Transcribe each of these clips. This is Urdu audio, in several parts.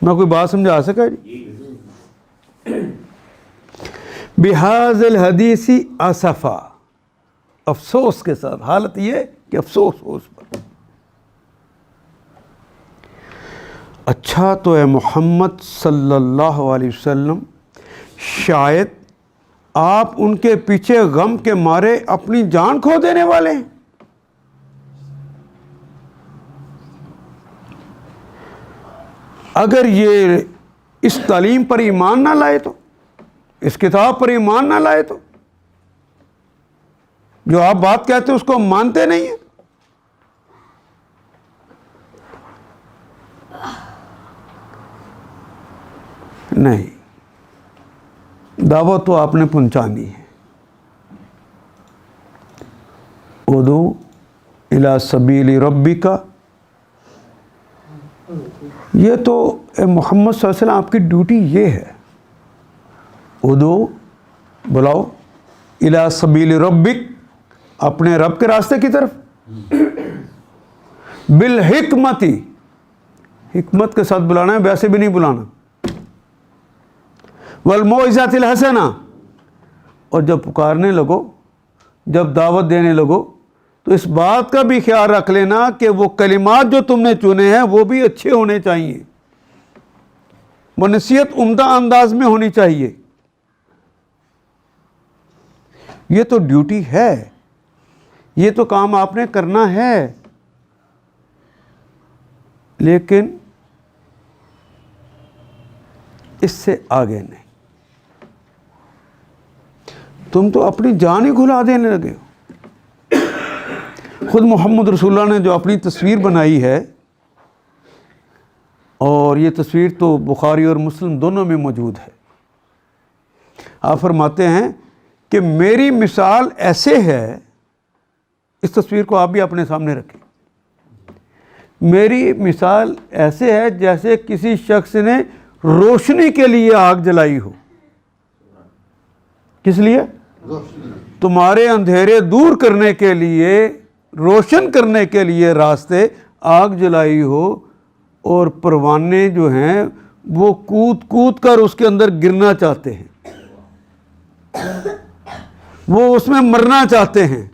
میں کوئی بات سمجھا سکا جی؟ بحاظ الحدیث اسفا، افسوس کے ساتھ، حالت یہ کہ افسوس ہو اس پر. اچھا تو اے محمد صلی اللہ علیہ وسلم، شاید آپ ان کے پیچھے غم کے مارے اپنی جان کھو دینے والے ہیں. اگر یہ اس تعلیم پر ایمان نہ لائے تو، اس کتاب پر ایمان نہ لائے تو، جو آپ بات کہتے ہیں اس کو مانتے نہیں ہیں. نہیں، دعوت تو آپ نے پہنچانی ہے. ادعو الی سبیل ربک، یہ تو اے محمد صلی اللہ علیہ وسلم آپ کی ڈیوٹی یہ ہے. ادعو، بلاؤ، الی سبیل ربک، اپنے رب کے راستے کی طرف، بالحکمتی، حکمت کے ساتھ بلانا ہے، ویسے بھی نہیں بلانا. والموعظۃ الحسنہ، اور جب پکارنے لگو، جب دعوت دینے لگو تو اس بات کا بھی خیال رکھ لینا کہ وہ کلمات جو تم نے چنے ہیں وہ بھی اچھے ہونے چاہیے، وہ نصیحت عمدہ انداز میں ہونی چاہیے. یہ تو ڈیوٹی ہے، یہ تو کام آپ نے کرنا ہے. لیکن اس سے آگے نہیں. تم تو اپنی جان ہی کھلا دینے لگے ہو. خود محمد رسول اللہ نے جو اپنی تصویر بنائی ہے، اور یہ تصویر تو بخاری اور مسلم دونوں میں موجود ہے، آپ فرماتے ہیں کہ میری مثال ایسے ہے، اس تصویر کو آپ بھی اپنے سامنے رکھیں، میری مثال ایسے ہے جیسے کسی شخص نے روشنی کے لیے آگ جلائی ہو. کس لیے؟ تمہارے اندھیرے دور کرنے کے لیے، روشن کرنے کے لیے راستے آگ جلائی ہو، اور پروانے جو ہیں وہ کود کود کر اس کے اندر گرنا چاہتے ہیں، وہ اس میں مرنا چاہتے ہیں،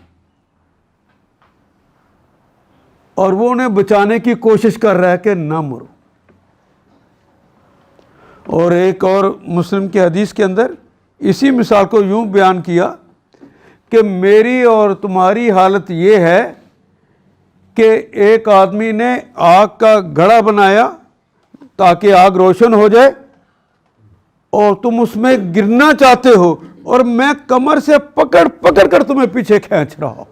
اور وہ انہیں بچانے کی کوشش کر رہا ہے کہ نہ مرو. اور ایک اور مسلم کی حدیث کے اندر اسی مثال کو یوں بیان کیا کہ میری اور تمہاری حالت یہ ہے کہ ایک آدمی نے آگ کا گڑھا بنایا تاکہ آگ روشن ہو جائے، اور تم اس میں گرنا چاہتے ہو، اور میں کمر سے پکڑ پکڑ کر تمہیں پیچھے کھینچ رہا ہوں.